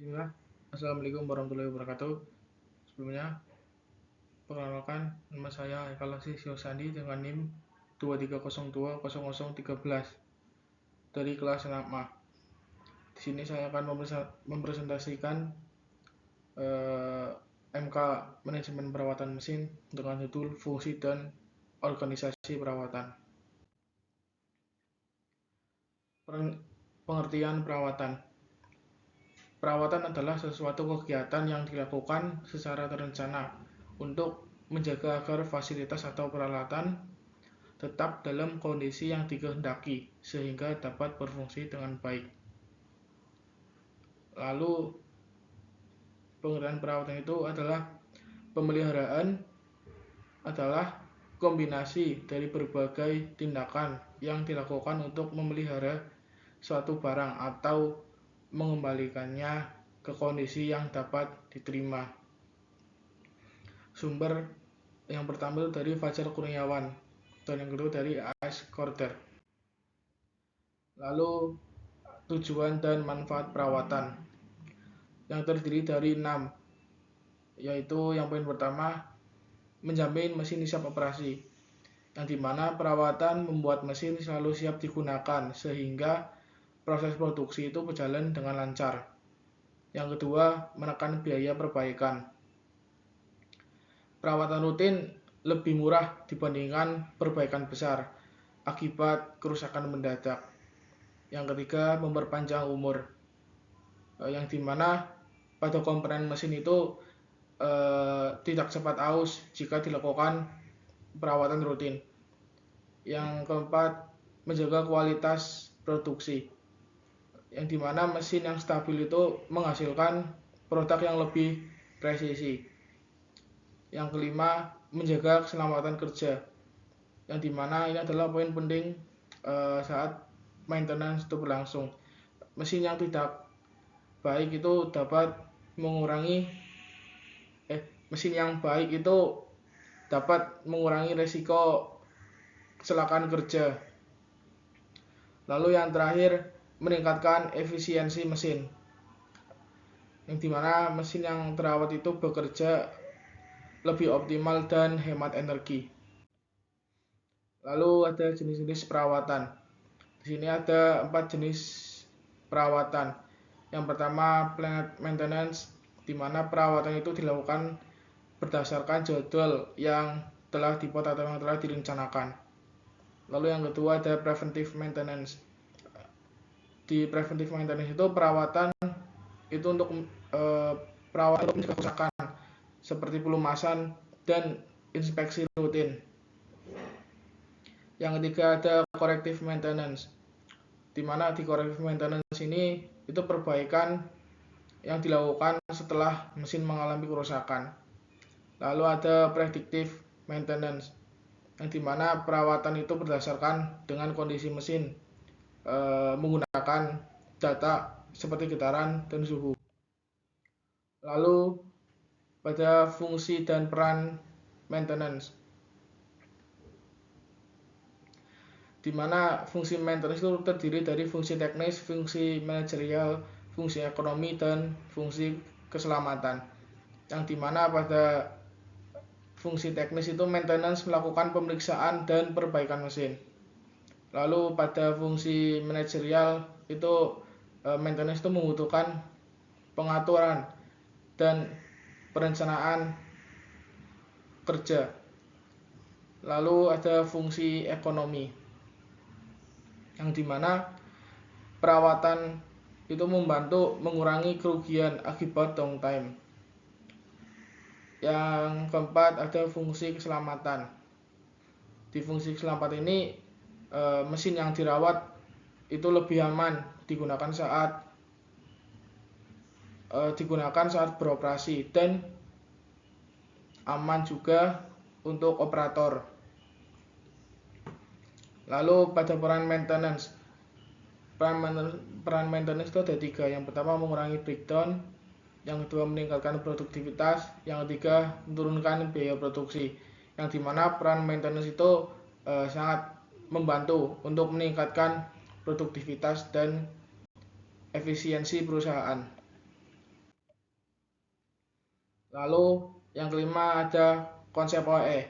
Bismillah. Assalamualaikum warahmatullahi wabarakatuh. Sebelumnya, perkenalkan, nama saya Haikal Sio Sandi dengan NIM 23020013 dari kelas 6A. Di sini saya akan mempresentasikan MK Manajemen Perawatan Mesin dengan judul Fungsi dan Organisasi Perawatan. Pengertian perawatan. Perawatan adalah sesuatu kegiatan yang dilakukan secara terencana untuk menjaga agar fasilitas atau peralatan tetap dalam kondisi yang dikehendaki sehingga dapat berfungsi dengan baik. Lalu, pengertian perawatan itu adalah pemeliharaan adalah kombinasi dari berbagai tindakan yang dilakukan untuk memelihara suatu barang atau mengembalikannya ke kondisi yang dapat diterima. Sumber yang pertama itu dari Fajar Kurniawan dan yang kedua dari A.S. Korder. Lalu tujuan dan manfaat perawatan yang terdiri dari 6, yaitu yang poin pertama, menjamin mesin siap operasi, yang dimana perawatan membuat mesin selalu siap digunakan sehingga proses produksi itu berjalan dengan lancar. Yang kedua, menekan biaya perbaikan. Perawatan rutin lebih murah dibandingkan perbaikan besar akibat kerusakan mendadak. Yang ketiga, memperpanjang umur, yang dimana pada komponen mesin itu tidak cepat aus jika dilakukan perawatan rutin. Yang keempat, menjaga kualitas produksi, yang dimana mesin yang stabil itu menghasilkan produk yang lebih presisi. Yang kelima, menjaga keselamatan kerja, yang dimana ini adalah poin penting saat maintenance itu berlangsung. Mesin yang tidak baik itu dapat mengurangi resiko kecelakaan kerja. Lalu yang terakhir, meningkatkan efisiensi mesin, yang dimana mesin yang terawat itu bekerja lebih optimal dan hemat energi. Lalu ada jenis-jenis perawatan. Di sini ada 4 jenis perawatan. Yang pertama, plant maintenance, di mana perawatan itu dilakukan berdasarkan jadwal yang telah dibuat atau yang telah direncanakan. Lalu yang kedua ada preventive maintenance. Di preventive maintenance itu perawatan itu untuk mencegah kerusakan seperti pelumasan dan inspeksi rutin. Yang ketiga ada corrective maintenance, di mana di corrective maintenance ini itu perbaikan yang dilakukan setelah mesin mengalami kerusakan. Lalu ada predictive maintenance, yang dimana perawatan itu berdasarkan dengan kondisi mesin menggunakan data seperti getaran dan suhu. Lalu pada fungsi dan peran maintenance, di mana fungsi maintenance itu terdiri dari fungsi teknis, fungsi manajerial, fungsi ekonomi, dan fungsi keselamatan. Yang dimana pada fungsi teknis itu maintenance melakukan pemeriksaan dan perbaikan mesin. Lalu pada fungsi manajerial itu maintenance itu membutuhkan pengaturan dan perencanaan kerja. Lalu ada fungsi ekonomi, yang dimana perawatan itu membantu mengurangi kerugian akibat downtime. Yang keempat ada fungsi keselamatan. Di fungsi keselamatan ini mesin yang dirawat itu lebih aman digunakan saat beroperasi dan aman juga untuk operator. Lalu pada peran maintenance itu ada 3. Yang pertama, mengurangi breakdown. Yang kedua, meningkatkan produktivitas. Yang ketiga, menurunkan biaya produksi. Yang dimana peran maintenance itu sangat membantu untuk meningkatkan produktivitas dan efisiensi perusahaan. Lalu yang kelima ada konsep OEE.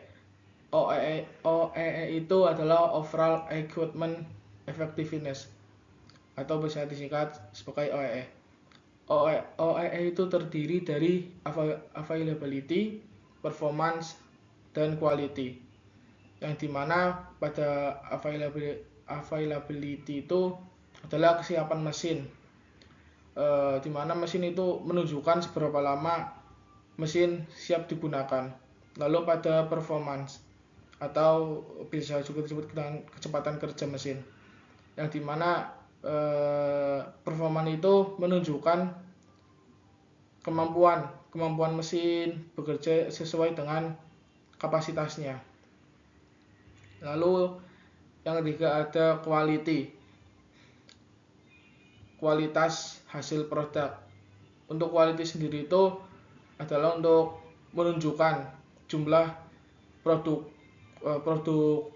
OEE itu adalah Overall Equipment Effectiveness atau bisa disingkat sebagai OEE. OEE itu terdiri dari availability, performance, dan quality. Yang dimana pada availability itu adalah kesiapan mesin, dimana mesin itu menunjukkan seberapa lama mesin siap digunakan. Lalu pada performance atau bisa juga disebut dengan kecepatan kerja mesin, yang dimana performance itu menunjukkan kemampuan mesin bekerja sesuai dengan kapasitasnya. Lalu yang ketiga ada quality, kualitas hasil produk. Untuk quality sendiri itu adalah untuk menunjukkan jumlah produk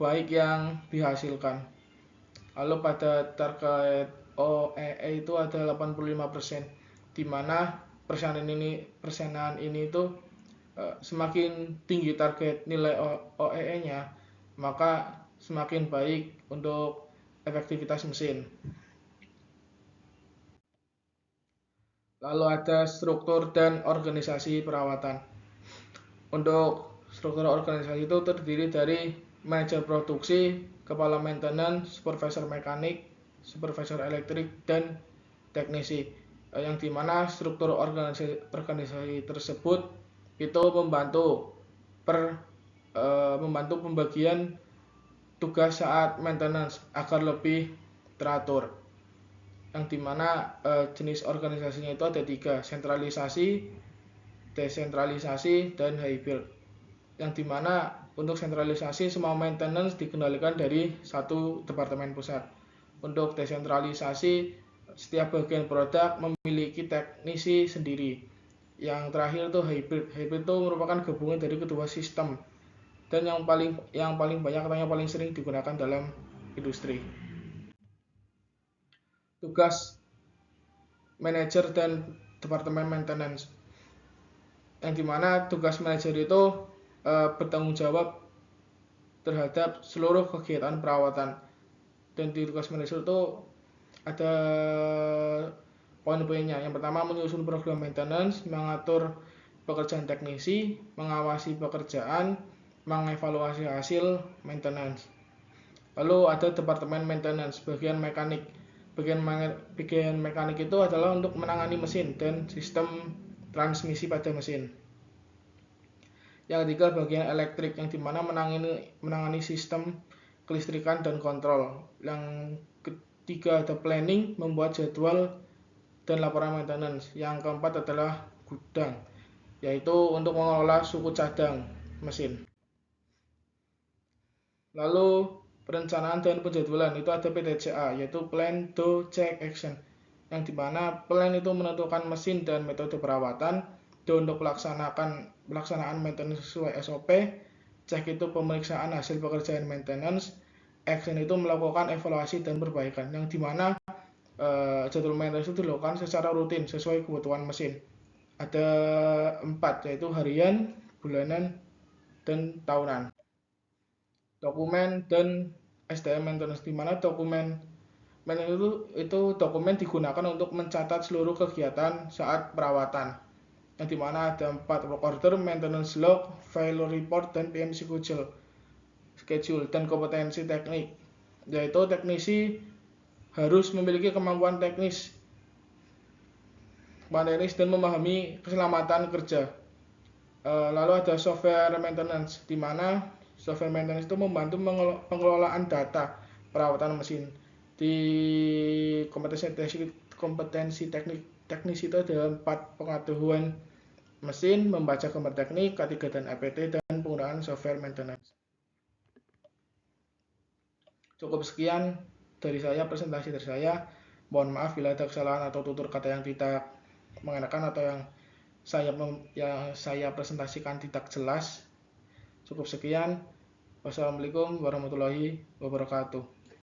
baik yang dihasilkan. Lalu pada target OEE itu ada 85%, di mana persenan ini itu semakin tinggi target nilai OEE-nya, maka semakin baik untuk efektivitas mesin. Lalu ada struktur dan organisasi perawatan. Untuk struktur organisasi itu terdiri dari manajer produksi, kepala maintenance, supervisor mekanik, supervisor elektrik, dan teknisi. Yang dimana struktur organisasi tersebut itu membantu pembagian tugas saat maintenance agar lebih teratur. Yang dimana jenis organisasinya itu ada 3, sentralisasi, desentralisasi, dan hybrid. Yang dimana untuk sentralisasi semua maintenance dikendalikan dari satu departemen pusat. Untuk desentralisasi setiap bagian produk memiliki teknisi sendiri. Yang terakhir itu hybrid. Hybrid itu merupakan gabungan dari kedua sistem dan yang paling banyak atau yang paling sering digunakan dalam industri. Tugas manajer dan departemen maintenance, yang dimana tugas manajer itu bertanggung jawab terhadap seluruh kegiatan perawatan, dan di tugas manajer itu ada poin-poinnya. Yang pertama, menyusun program maintenance, mengatur pekerjaan teknisi, mengawasi pekerjaan, mengevaluasi hasil maintenance. Lalu ada departemen maintenance, bagian mekanik. Bagian mekanik itu adalah untuk menangani mesin dan sistem transmisi pada mesin. Yang ketiga, bagian elektrik, yang dimana menangani sistem kelistrikan dan kontrol. Yang ketiga ada planning, membuat jadwal dan laporan maintenance. Yang keempat adalah gudang, yaitu untuk mengelola suku cadang mesin. Lalu perencanaan dan penjadwalan itu ada PDCA, yaitu Plan, Do, Check, Action, yang dimana plan itu menentukan mesin dan metode perawatan, Do untuk pelaksanaan maintenance sesuai SOP, Check itu pemeriksaan hasil pekerjaan maintenance, Action itu melakukan evaluasi dan perbaikan, yang dimana jadwal maintenance itu dilakukan secara rutin sesuai kebutuhan mesin. Ada 4, yaitu harian, bulanan, dan tahunan. Dokumen dan SDM maintenance, di mana dokumen maintenance itu dokumen digunakan untuk mencatat seluruh kegiatan saat perawatan, yang dimana ada 4, work order, maintenance log, failure report, dan PM schedule, dan kompetensi teknik, yaitu teknisi harus memiliki kemampuan teknis dan memahami keselamatan kerja. Lalu ada software maintenance, di mana software maintenance itu membantu pengelolaan data perawatan mesin. Di kompetensi teknis itu ada 4, pengetahuan mesin, membaca gambar teknik, K3 dan APT, dan penggunaan software maintenance. Cukup sekian dari saya, presentasi dari saya. Mohon maaf bila ada kesalahan atau tutur kata yang tidak mengenakan atau yang saya presentasikan tidak jelas. Cukup sekian. Wassalamualaikum warahmatullahi wabarakatuh.